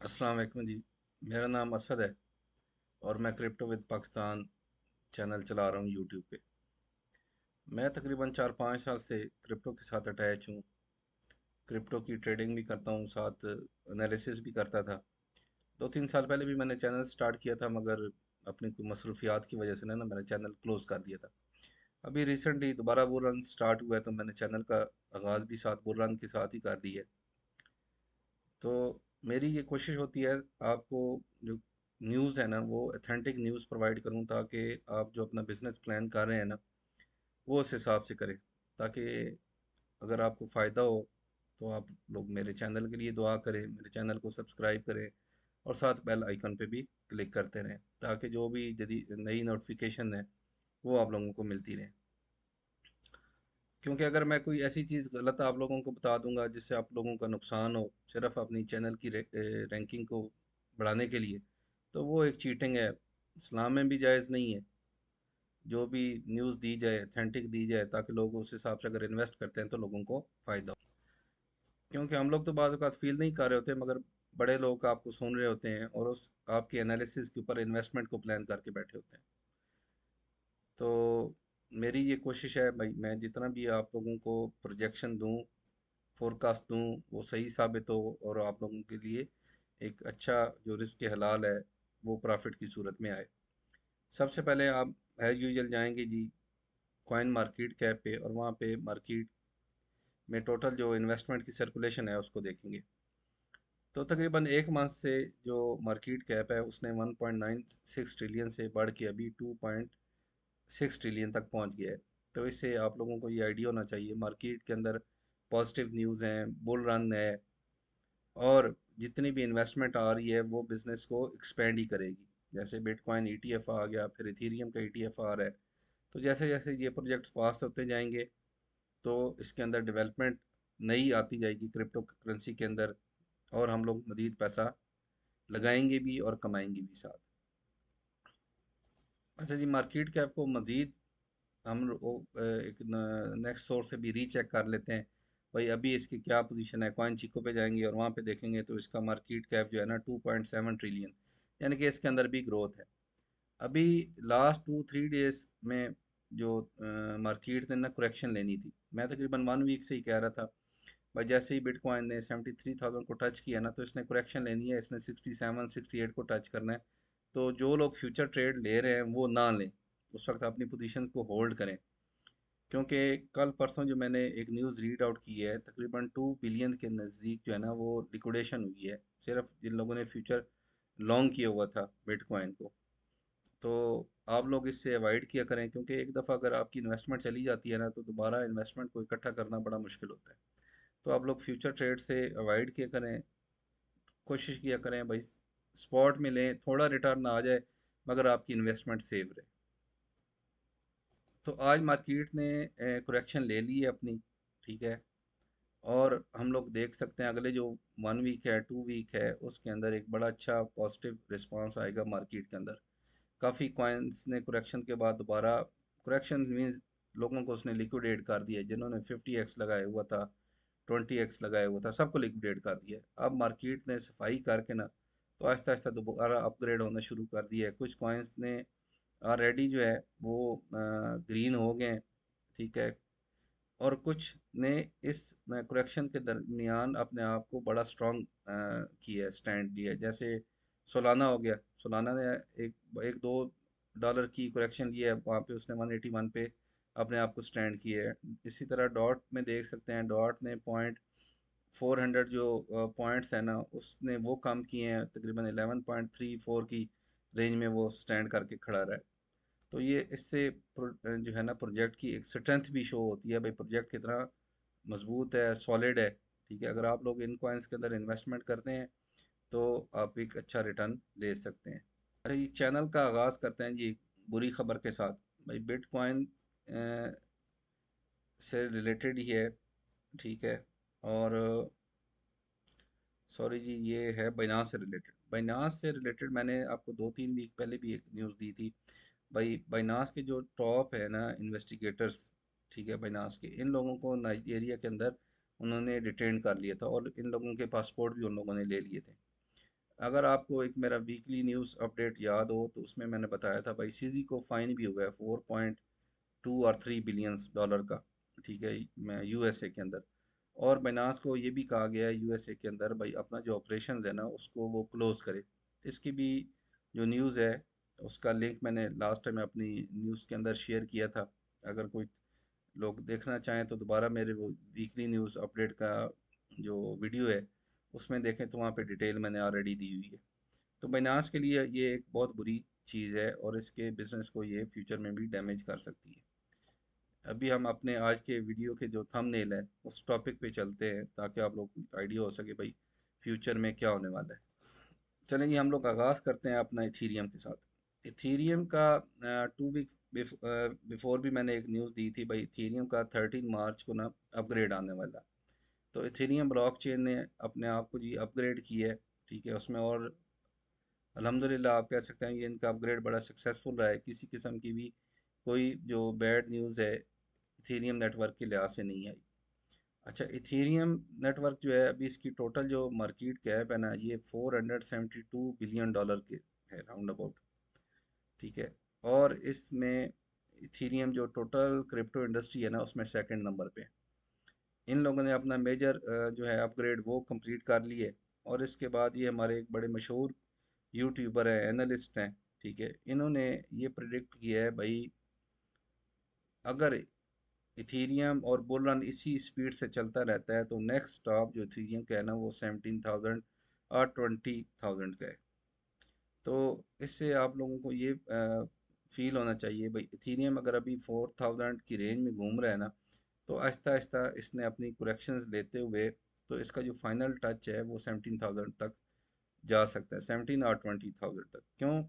अस्सलाम वालेकुम जी। मेरा नाम असद है और मैं क्रिप्टो विद पाकिस्तान चैनल चला रहा हूँ यूट्यूब पे। मैं तकरीबन 4-5 साल से क्रिप्टो के साथ अटैच हूँ। क्रिप्टो की ट्रेडिंग भी करता हूँ, साथ एनालिसिस भी करता था। 2-3 साल पहले भी मैंने चैनल स्टार्ट किया था, मगर अपनी कोई मसरूफियात की वजह से ना मैंने चैनल क्लोज़ कर दिया था। अभी रिसेंटली दोबारा बुल रन स्टार्ट हुआ है, तो मैंने चैनल का आगाज़ भी साथ बुल रन के साथ ही कर दी है। तो मेरी ये कोशिश होती है आपको जो न्यूज़ है ना वो अथेंटिक न्यूज़ प्रोवाइड करूं, ताकि आप जो अपना बिजनेस प्लान कर रहे हैं ना वो उस हिसाब से करें, ताकि अगर आपको फ़ायदा हो तो आप लोग मेरे चैनल के लिए दुआ करें, मेरे चैनल को सब्सक्राइब करें और साथ बेल आइकन पे भी क्लिक करते रहें, ताकि जो भी जदी नई नोटिफिकेशन है वो आप लोगों को मिलती रहे। क्योंकि अगर मैं कोई ऐसी चीज़ गलत आप लोगों को बता दूंगा जिससे आप लोगों का नुकसान हो, सिर्फ अपनी चैनल की रैंकिंग को बढ़ाने के लिए, तो वो एक चीटिंग है, इस्लाम में भी जायज़ नहीं है। जो भी न्यूज़ दी जाए अथेंटिक दी जाए, ताकि लोग उस हिसाब से अगर इन्वेस्ट करते हैं तो लोगों को फ़ायदा हो। क्योंकि हम लोग तो बाज़ औक़ात फील नहीं कर रहे होते, मगर बड़े लोग आपको सुन रहे होते हैं और उस आपकी एनालिसिस के ऊपर इन्वेस्टमेंट को प्लान करके बैठे होते हैं। तो मेरी ये कोशिश है भाई, मैं जितना भी आप लोगों को प्रोजेक्शन दूं, फोरकास्ट दूं, वो सही साबित हो और आप लोगों के लिए एक अच्छा जो रिस्क हलाल है वो प्रॉफिट की सूरत में आए। सबसे पहले आप एज यूजल जाएंगे जी कॉइन मार्केट कैप पे, और वहाँ पे मार्केट में टोटल जो इन्वेस्टमेंट की सर्कुलेशन है उसको देखेंगे। तो तकरीबन एक माह से जो मार्केट कैप है उसने 1.96 ट्रिलियन से बढ़ के अभी 2.6 ट्रिलियन तक पहुंच गया है। तो इससे आप लोगों को ये आइडिया होना चाहिए मार्केट के अंदर पॉजिटिव न्यूज़ हैं, बुल रन है, और जितनी भी इन्वेस्टमेंट आ रही है वो बिज़नेस को एक्सपेंड ही करेगी। जैसे बिटकॉइन ईटीएफ आ गया, फिर इथेरियम का ईटीएफ आ रहा है। तो जैसे जैसे ये प्रोजेक्ट्स पास होते जाएंगे तो इसके अंदर डेवलपमेंट नई आती जाएगी क्रिप्टो करेंसी के अंदर, और हम लोग मज़ीद पैसा लगाएंगे भी और कमाएंगे भी साथ। अच्छा जी, मार्केट कैप को मज़ीद हम एक नेक्स्ट सोर्स से भी रीचेक कर लेते हैं। भाई अभी इसकी क्या पोजीशन है, कॉइन चिको पे जाएंगे और वहाँ पे देखेंगे तो इसका मार्केट कैप जो है ना 2.7 ट्रिलियन, यानी कि इसके अंदर भी ग्रोथ है। अभी लास्ट 2-3 डेज में जो मार्केट ने ना करेक्शन लेनी थी, मैं तकरीबन 1 वीक से ही कह रहा था भाई, जैसे ही बिटकॉइन ने 73,000 को टच किया ना तो इसने करेक्शन लेनी है, इसने 67-68 को टच करना है। तो जो लोग फ्यूचर ट्रेड ले रहे हैं वो ना लें, उस वक्त अपनी पोजीशन को होल्ड करें। क्योंकि कल परसों जो मैंने एक न्यूज़ रीड आउट की है, तकरीबन 2 बिलियन के नज़दीक जो है ना वो लिक्विडेशन हुई है, सिर्फ जिन लोगों ने फ्यूचर लॉन्ग किया हुआ था बिटकॉइन को। तो आप लोग इससे अवॉइड किया करें, क्योंकि एक दफ़ा अगर आपकी इन्वेस्टमेंट चली जाती है ना तो दोबारा इन्वेस्टमेंट को इकट्ठा करना बड़ा मुश्किल होता है। तो आप लोग फ्यूचर ट्रेड से अवॉइड किया करें, कोशिश किया करें भाई स्पॉट में लें, थोड़ा रिटर्न आ जाए मगर आपकी इन्वेस्टमेंट सेफ रहे। तो आज मार्केट ने करेक्शन ले ली है अपनी, ठीक है। और हम लोग देख सकते हैं अगले जो 1 वीक है, 2 वीक है, उसके अंदर एक बड़ा अच्छा पॉजिटिव रिस्पांस आएगा मार्केट के अंदर। काफ़ी कॉइन्स ने करेक्शन के बाद दोबारा, करेक्शन मीन्स लोगों को उसने लिक्विडेट कर दिया, जिन्होंने 50x लगाया हुआ था, 20x लगाया हुआ था, सबको लिक्विडेट कर दिया है। अब मार्केट ने सफाई करके ना तो आहिस्ता आहिस्ता दोबारा अपग्रेड होना शुरू कर दिया है। कुछ कॉइन्स ने ऑलरेडी जो है वो ग्रीन हो गए हैं, ठीक है। और कुछ ने इस करेक्शन के दरमियान अपने आप को बड़ा स्ट्रॉन्ग किया है, स्टैंड लिया है। जैसे सोलाना हो गया, सोलाना ने एक एक दो डॉलर की करेक्शन लिया है, वहाँ पे उसने 181 पे अपने आप को स्टैंड किया है। इसी तरह डॉट में देख सकते हैं, डॉट ने 400 जो पॉइंट्स है ना उसने वो कम किए हैं, तकरीबन 11.34 की रेंज में वो स्टैंड करके खड़ा रहा है। तो ये इससे जो है ना प्रोजेक्ट की एक स्ट्रेंथ भी शो होती है, भाई प्रोजेक्ट कितना मजबूत है, सॉलिड है, ठीक है। अगर आप लोग इन कॉइन्स के अंदर इन्वेस्टमेंट करते हैं तो आप एक अच्छा रिटर्न ले सकते हैं। अच्छा ये चैनल का आगाज़ करते हैं जी एक बुरी खबर के साथ। भाई बिटकॉइन से रिलेटेड ही है, ठीक है। और सॉरी जी, ये है बाइनांस से रिलेटेड। बाइनांस से रिलेटेड मैंने आपको 2-3 वीक पहले भी एक न्यूज़ दी थी। भाई बाइनांस के जो टॉप है ना इन्वेस्टिगेटर्स, ठीक है, बाइनांस के, इन लोगों को नाइजीरिया के अंदर उन्होंने डिटेन कर लिया था और इन लोगों के पासपोर्ट भी उन लोगों ने ले लिए थे। अगर आपको एक मेरा वीकली न्यूज़ अपडेट याद हो तो उसमें मैंने बताया था भाई सीजी को फाइन भी हुआ है 4.2 और 3 बिलियन डॉलर का, ठीक है, मैं यूएसए के अंदर। और बाइनांस को ये भी कहा गया है यूएसए के अंदर भाई अपना जो ऑपरेशन है ना उसको वो क्लोज करे। इसकी भी जो न्यूज़ है उसका लिंक मैंने लास्ट टाइम अपनी न्यूज़ के अंदर शेयर किया था। अगर कोई लोग देखना चाहें तो दोबारा मेरे वो वीकली न्यूज़ अपडेट का जो वीडियो है उसमें देखें तो वहाँ पे डिटेल मैंने ऑलरेडी दी हुई है। तो बाइनांस के लिए ये एक बहुत बुरी चीज़ है और इसके बिजनेस को ये फ्यूचर में भी डैमेज कर सकती है। अभी हम अपने आज के वीडियो के जो थंबनेल है उस टॉपिक पे चलते हैं ताकि आप लोग को आइडिया हो सके भाई फ्यूचर में क्या होने वाला है। चलें जी, हम लोग आगाज़ करते हैं अपना इथीरियम के साथ। इथीरियम का 2 वीक बिफोर भी मैंने एक न्यूज़ दी थी भाई इथीरियम का 13 मार्च को ना अपग्रेड आने वाला। तो इथीरियम ब्लॉकचेन ने अपने आप को जी अपग्रेड किया है, ठीक है, उसमें। और अल्हम्दुलिल्लाह आप कह सकते हैं ये इनका अपग्रेड बड़ा सक्सेसफुल रहा है, किसी किस्म की भी कोई जो बैड न्यूज़ है इथीरियम नेटवर्क के लिहाज से नहीं आई। अच्छा, इथीरियम नेटवर्क जो है अभी इसकी टोटल जो मार्केट कैप है ना ये 472 बिलियन डॉलर के है राउंड अबाउट, ठीक है। और इसमें इथीरियम जो टोटल क्रिप्टो इंडस्ट्री है ना उसमें सेकंड नंबर पे है। इन लोगों ने अपना मेजर जो है अपग्रेड वो कंप्लीट कर लिए। और इसके बाद ये हमारे एक बड़े मशहूर यूट्यूबर हैं, एनालिस्ट हैं, ठीक है, इन्होंने ये प्रिडिक्ट किया है भाई अगर इथीरियम और बुल रन इसी स्पीड से चलता रहता है तो नेक्स्ट स्टॉप जो इथीरियम का है ना वो 17,000 और 20,000 का है। तो इससे आप लोगों को ये फील होना चाहिए भाई इथीरियम अगर अभी 4,000 की रेंज में घूम रहा है ना तो आहिस्ता आहिस्ता इसने अपनी करेक्शंस लेते हुए तो इसका जो फाइनल टच है वो 17,000 तक जा सकता है, 17 और 20,000 तक। क्यों?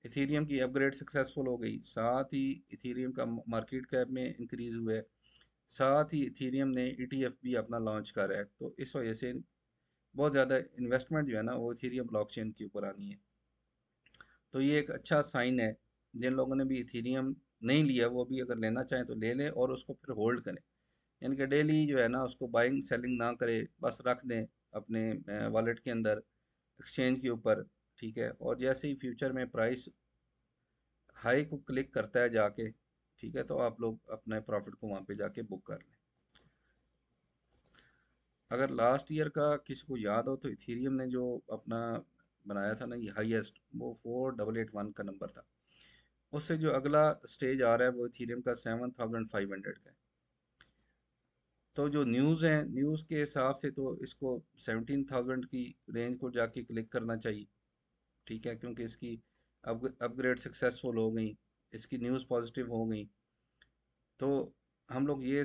इथीरियम की अपग्रेड सक्सेसफुल हो गई, साथ ही इथीरियम का मार्केट कैप में इंक्रीज हुआ है, साथ ही इथीरियम ने ईटीएफ भी अपना लॉन्च करा है। तो इस वजह से बहुत ज़्यादा इन्वेस्टमेंट जो है ना वो इथीरियम ब्लॉकचेन के ऊपर आनी है। तो ये एक अच्छा साइन है। जिन लोगों ने भी इथीरियम नहीं लिया वो भी अगर लेना चाहें तो ले लें और उसको फिर होल्ड करें, यानी कि डेली जो है ना उसको बाइंग सेलिंग ना करें, बस रख दें अपने वॉलेट के अंदर एक्सचेंज के ऊपर, ठीक है। और जैसे ही फ्यूचर में प्राइस हाई को क्लिक करता है जाके, ठीक है, तो आप लोग अपने प्रॉफिट को वहाँ पे जाके बुक कर लें। अगर लास्ट ईयर का किसी को याद हो तो इथेरियम ने जो अपना बनाया था ना ये हाईएस्ट वो 4881 का नंबर था। उससे जो अगला स्टेज आ रहा है वो इथेरियम का 7500 का है। तो जो न्यूज़ है न्यूज़ के हिसाब से तो इसको 17,000 की रेंज को जाके क्लिक करना चाहिए, ठीक है, क्योंकि इसकी अपग्रेड सक्सेसफुल हो गई, इसकी न्यूज़ पॉजिटिव हो गई। तो हम लोग ये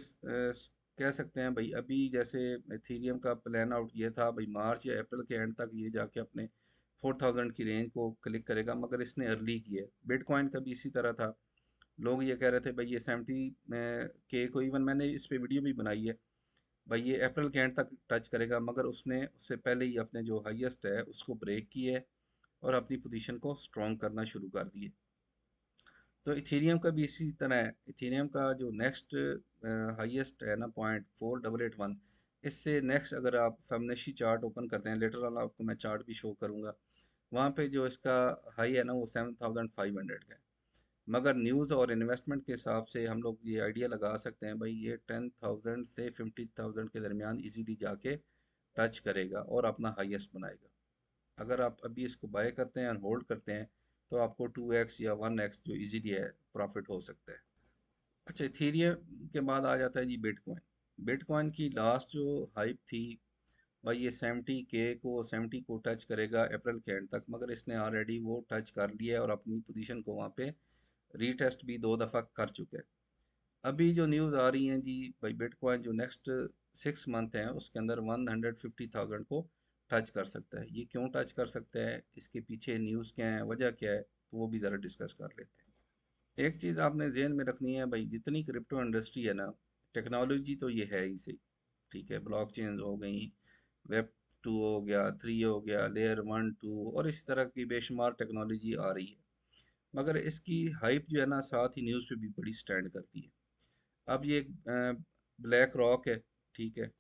कह सकते हैं भाई अभी जैसे इथेरियम का प्लान आउट ये था भाई मार्च या अप्रैल के एंड तक ये जाके अपने 4,000 की रेंज को क्लिक करेगा, मगर इसने अर्ली किया है। बिटकॉइन का भी इसी तरह था, लोग ये कह रहे थे भाई ये 70 के को, इवन मैंने इस पे वीडियो भी बनाई है भाई ये अप्रैल के एंड तक टच करेगा, मगर उसने उससे पहले ही अपने जो हाईएस्ट है उसको ब्रेक किया है और अपनी पोजीशन को स्ट्रॉन्ग करना शुरू कर दिए। तो इथेरियम का भी इसी तरह है। इथेरियम का जो नेक्स्ट हाईएस्ट है ना 0.4881, इससे नेक्स्ट अगर आप फिबोनाची चार्ट ओपन करते हैं, लेटर ऑन आपको मैं चार्ट भी शो करूंगा, वहाँ पे जो इसका हाई है ना वो 7,500 का है। मगर न्यूज़ और इन्वेस्टमेंट के हिसाब से हम लोग ये आइडिया लगा सकते हैं भाई ये 10,000 से 50,000 के दरमियान इजीली जाके टच करेगा और अपना हाईएस्ट बनाएगा। अगर आप अभी इसको बाय करते हैं और होल्ड करते हैं तो आपको 2x या 1x जो इजीली है प्रॉफिट हो सकता है। अच्छा, इथेरियम के बाद आ जाता है जी बिटकॉइन। बिटकॉइन की लास्ट जो हाइप थी भाई ये 70 को टच करेगा अप्रैल के एंड तक, मगर इसने ऑलरेडी वो टच कर लिया है और अपनी पोजीशन को वहाँ पे रीटेस्ट भी 2 दफ़ा कर चुके हैं। अभी जो न्यूज़ आ रही हैं जी भाई बिटकॉइन जो नेक्स्ट 6 मंथ हैं उसके अंदर 150,000 को टच कर सकता है। ये क्यों टच कर सकता है, इसके पीछे न्यूज़ क्या है, वजह क्या है, तो वो भी ज़रा डिस्कस कर लेते हैं। एक चीज़ आपने जहन में रखनी है भाई जितनी क्रिप्टो इंडस्ट्री है ना टेक्नोलॉजी तो ये है ही सही, ठीक है, ब्लॉक चेन्स हो गई, वेब 2 हो गया, 3 हो गया, लेयर 1 2 और इस तरह की बेशुमार टेक्नोलॉजी आ रही है, मगर इसकी हाइप जो है ना साथ ही न्यूज़ पे भी बड़ी स्टैंड करती है। अब ये ब्लैक रॉक है, ठीक है,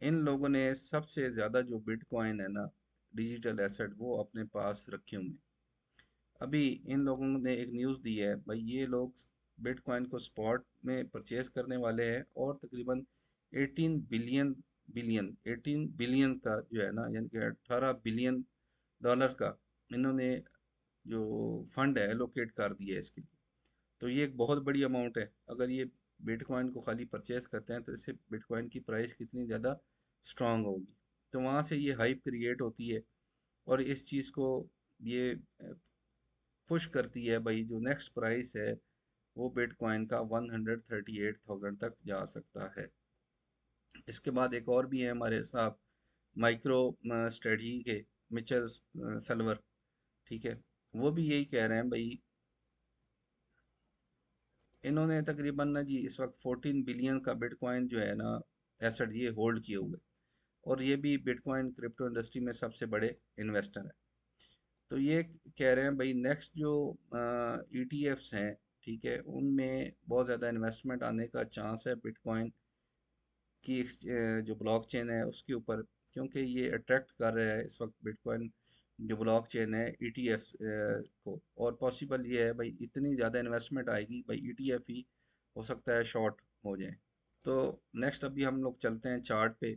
इन लोगों ने सबसे ज़्यादा जो बिटकॉइन है ना डिजिटल एसेट वो अपने पास रखे हुए हैं। अभी इन लोगों ने एक न्यूज़ दी है भाई, ये लोग बिटकॉइन को स्पॉट में परचेज करने वाले हैं और तकरीबन 18 बिलियन बिलियन 18 बिलियन का जो है ना, यानी कि 18 बिलियन डॉलर का इन्होंने जो फंड है एलोकेट कर दिया है इसके लिए। तो ये एक बहुत बड़ी अमाउंट है। अगर ये बिटकॉइन को खाली परचेज करते हैं तो इससे बिटकॉइन की प्राइस कितनी ज़्यादा स्ट्रांग होगी। तो वहाँ से ये हाइप क्रिएट होती है और इस चीज़ को ये पुश करती है भाई, जो नेक्स्ट प्राइस है वो बिटकॉइन का 138,000 तक जा सकता है। इसके बाद एक और भी है हमारे साथ, माइक्रो स्ट्रेटजी के मिचेल सल्वर, ठीक है, वो भी यही कह रहे हैं भाई। इन्होंने तकरीबन ना जी इस वक्त 14 बिलियन का बिटकॉइन जो है ना एसेट ये होल्ड किए हुए, और ये भी बिटकॉइन क्रिप्टो इंडस्ट्री में सबसे बड़े इन्वेस्टर हैं। तो ये कह रहे हैं भाई नेक्स्ट जो ईटीएफ्स हैं, ठीक है, उनमें बहुत ज़्यादा इन्वेस्टमेंट आने का चांस है बिटकॉइन की जो ब्लॉकचेन है उसके ऊपर, क्योंकि ये अट्रैक्ट कर रहा है इस वक्त बिटकॉइन जो ब्लॉकचेन है ईटीएफ को। और पॉसिबल ये है भाई, इतनी ज़्यादा इन्वेस्टमेंट आएगी भाई, ईटीएफ ही हो सकता है शॉर्ट हो जाए। तो नेक्स्ट अभी हम लोग चलते हैं चार्ट पे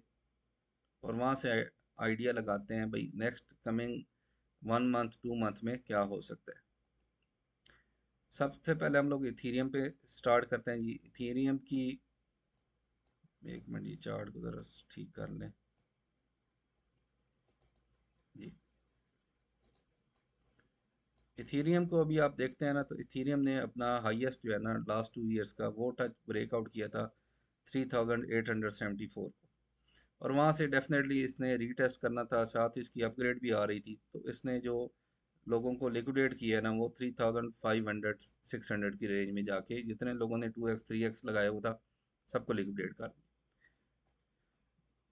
और वहाँ से आइडिया लगाते हैं भाई नेक्स्ट कमिंग 1 मंथ 2 मंथ में क्या हो सकता है। सबसे पहले हम लोग इथीरियम पे स्टार्ट करते हैं जी। इथीरियम की एक मिनट, ये चार्ट को ज़रा ठीक कर लें जी। इथीरियम को अभी आप देखते हैं ना, तो इथीरियम ने अपना हाईएस्ट जो है ना लास्ट 2 इयर्स का वो टच ब्रेकआउट किया था 3874 को, और वहाँ से डेफिनेटली इसने रीटेस्ट करना था, साथ ही इसकी अपग्रेड भी आ रही थी। तो इसने जो लोगों को लिक्विडेट किया है ना, वो 3500 600 की रेंज में जाके जितने लोगों ने 2x 3x लगाया हुआ था सबको लिक्विडेट कर दिया।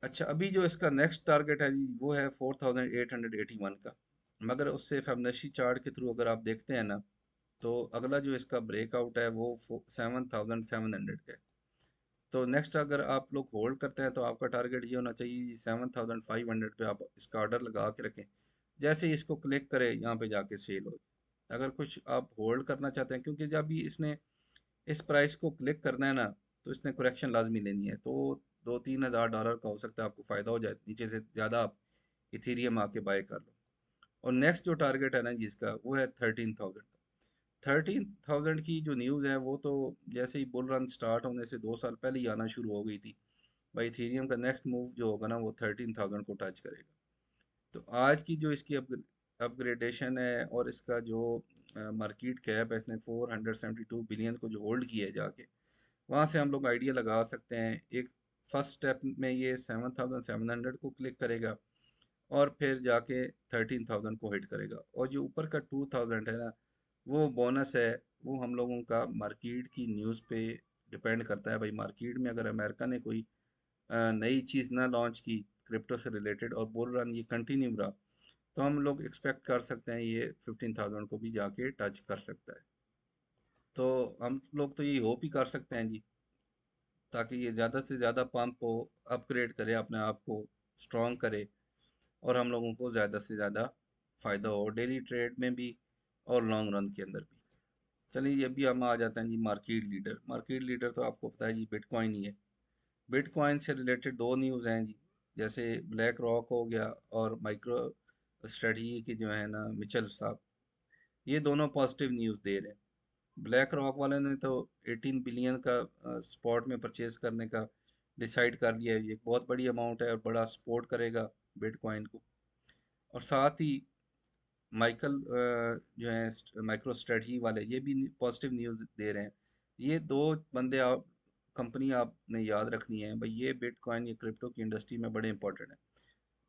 अच्छा, अभी जो इसका नेक्स्ट टारगेट है जी वो है 4881 का, मगर उससे फिबोनाची चार्ट के थ्रू अगर आप देखते हैं ना, तो अगला जो इसका ब्रेकआउट है वो 7700 का है। तो नेक्स्ट अगर आप लोग होल्ड करते हैं तो आपका टारगेट ये होना चाहिए 7500 पे आप इसका ऑर्डर लगा के रखें। जैसे ही इसको क्लिक करें यहाँ पे जाके सेल हो जाए। अगर कुछ आप होल्ड करना चाहते हैं, क्योंकि जब भी इसने इस प्राइस को क्लिक करना है ना, तो इसने करेक्शन लाजमी लेनी है। तो 2-3 हज़ार डॉलर का हो सकता है आपको फ़ायदा हो जाए, नीचे से ज़्यादा आप इथीरियम आके बाय कर लो। और नेक्स्ट जो टारगेट है ना जी इसका वो है 13,000। 13,000 की जो न्यूज़ है वो तो जैसे ही बुल रन स्टार्ट होने से 2 साल पहले ही आना शुरू हो गई थी भाई। इथेरियम का नेक्स्ट मूव जो होगा ना वो 13,000 को टच करेगा। तो आज की जो इसकी अपग्रेडेशन है और इसका जो मार्केट कैप है, इसने 472 बिलियन को जो होल्ड किया है जाके, वहाँ से हम लोग आइडिया लगा सकते हैं। एक फर्स्ट स्टेप में ये 7700 को क्लिक करेगा और फिर जाके 13,000 को हिट करेगा, और जो ऊपर का 2,000 है ना, वो बोनस है। वो हम लोगों का मार्केट की न्यूज़ पे डिपेंड करता है भाई। मार्केट में अगर अमेरिका ने कोई नई चीज़ ना लॉन्च की क्रिप्टो से रिलेटेड और बुल रन ये कंटिन्यू रहा, तो हम लोग एक्सपेक्ट कर सकते हैं ये 15,000 को भी जाके टच कर सकता है। तो हम लोग तो यही होप ही कर सकते हैं जी, ताकि ये ज़्यादा से ज़्यादा पंप हो, अपग्रेड करे अपने आप को, स्ट्रॉन्ग करे, और हम लोगों को ज़्यादा से ज़्यादा फ़ायदा हो डेली ट्रेड में भी और लॉन्ग रन के अंदर भी। चलिए ये भी हम आ जाते हैं जी मार्केट लीडर। मार्केट लीडर तो आपको पता है जी बिटकॉइन ही है। बिटकॉइन से रिलेटेड दो न्यूज़ हैं जी, जैसे ब्लैक रॉक हो गया और माइक्रो स्ट्रेटजी की जो है ना मिचेल साहब, ये दोनों पॉजिटिव न्यूज़ दे रहे हैं। ब्लैक रॉक वाले ने तो 18 बिलियन का स्पॉट में परचेज करने का डिसाइड कर लिया है। ये एक बहुत बड़ी अमाउंट है और बड़ा सपोर्ट करेगा बिटकॉइन को। और साथ ही माइकल जो है माइक्रो स्ट्रेटजी वाले, ये भी पॉजिटिव न्यूज़ दे रहे हैं। ये दो बंदे आप कंपनी आपने याद रखनी है भाई, ये बिटकॉइन ये क्रिप्टो की इंडस्ट्री में बड़े इंपॉर्टेंट है।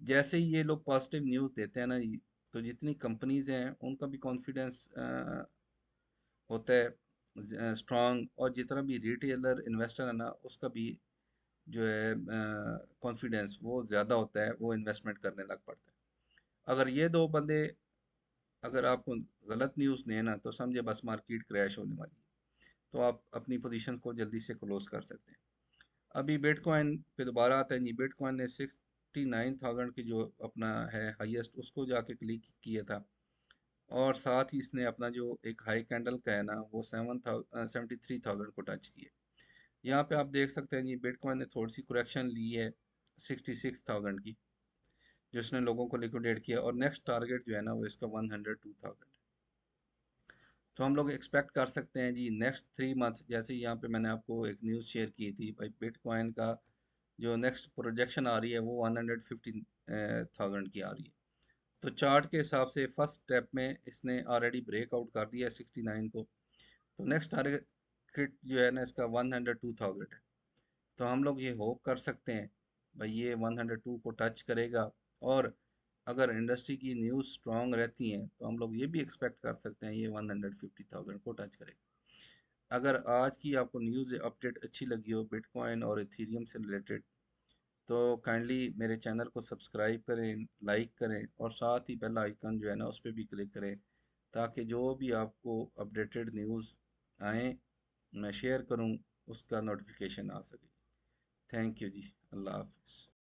जैसे ही ये लोग पॉजिटिव न्यूज़ देते हैं ना जी, तो जितनी कंपनीज हैं उनका भी कॉन्फिडेंस होता है स्ट्रांग, और जितना भी रिटेलर इन्वेस्टर है ना उसका भी जो है कॉन्फिडेंस वो ज़्यादा होता है, वो इन्वेस्टमेंट करने लग पड़ता है। अगर ये दो बंदे अगर आपको गलत न्यूज़ दें ना, तो समझे बस मार्केट क्रैश होने वाली है। तो आप अपनी पोजीशन को जल्दी से क्लोज कर सकते हैं। अभी बिटकॉइन पे दोबारा आते हैं जी। बिटकॉइन ने 69,000 की जो अपना है हाईएस्ट, उसको जाके क्लिक किया था। और साथ ही इसने अपना जो एक हाई कैंडल का है ना, वो 73,000 को टच किया। यहाँ पे आप देख सकते हैं जी, बिटकॉइन ने थोड़ी सी करेक्शन ली है 66,000 की, जो इसने लोगों को लिक्विडेट किया। और नेक्स्ट टारगेट जो है ना, वो इसका 102,000। तो हम लोग एक्सपेक्ट कर सकते हैं जी नेक्स्ट 3 मंथ, जैसे यहाँ पे मैंने आपको एक न्यूज़ शेयर की थी भाई, बिटकॉइन का जो नेक्स्ट प्रोजेक्शन आ रही है वो 115,000 की आ रही है। तो चार्ट के हिसाब से फर्स्ट स्टेप में इसने ऑलरेडी ब्रेकआउट कर दिया है 69 को। तो नेक्स्ट टारगेट जो है ना इसका 102,000 है। तो हम लोग ये होप कर सकते हैं भाई ये 102 को टच करेगा। और अगर इंडस्ट्री की न्यूज़ स्ट्रांग रहती हैं तो हम लोग ये भी एक्सपेक्ट कर सकते हैं ये 150,000 को टच करेगा। अगर आज की आपको न्यूज़ अपडेट अच्छी लगी हो बिटकॉइन और इथीरियम से रिलेटेड, तो काइंडली मेरे चैनल को सब्सक्राइब करें, लाइक करें, और साथ ही बेल आइकन जो है ना उस पर भी क्लिक करें, ताकि जो भी आपको अपडेटेड न्यूज़ आए मैं शेयर करूं, उसका नोटिफिकेशन आ सके। थैंक यू जी। अल्लाह हाफिज़।